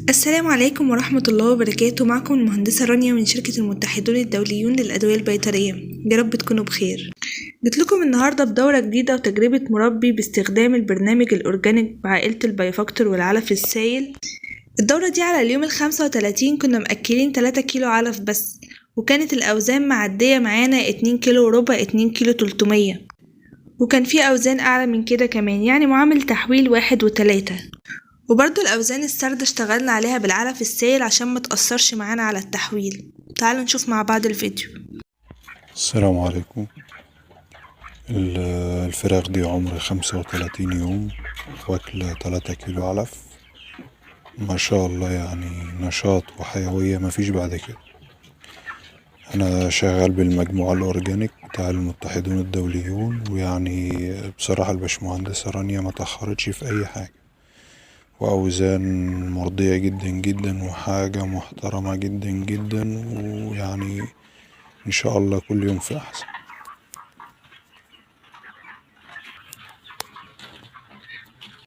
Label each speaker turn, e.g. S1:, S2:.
S1: السلام عليكم ورحمة الله وبركاته. معكم المهندسة رانيا من شركة المتحدون الدوليون للأدوية البيطرية. يا رب تكونوا بخير. جيت لكم النهاردة بدورة جديدة وتجربة مربي باستخدام البرنامج الأورجانيك بعائلة البايوفاكتور والعلف السائل. الدورة دي على اليوم 35 كنا مأكلين 3 كيلو علف بس، وكانت الأوزان معدية معانا 2 كيلو وربع 2 كيلو 300، وكان في أوزان أعلى من كده كمان، يعني معامل تحويل 1 و3. وبرضو الأوزان السردة اشتغلنا عليها بالعلف السائل عشان ما تأثرش معانا على التحويل. تعالوا نشوف مع بعض الفيديو.
S2: السلام عليكم. الفراخ دي عمر 35 يوم، واكلة 3 كيلو علف. ما شاء الله، يعني نشاط وحيوية مفيش بعد كده. أنا شغال بالمجموعة الأورجانيك بتاع المتحدون الدوليون، ويعني بصراحة الباشمهندسة رانيا ما تأخرتش في أي حاجة، وأوزان مرضية جدا جدا، وحاجة محترمة جدا جدا، ويعني إن شاء الله كل يوم في أحسن.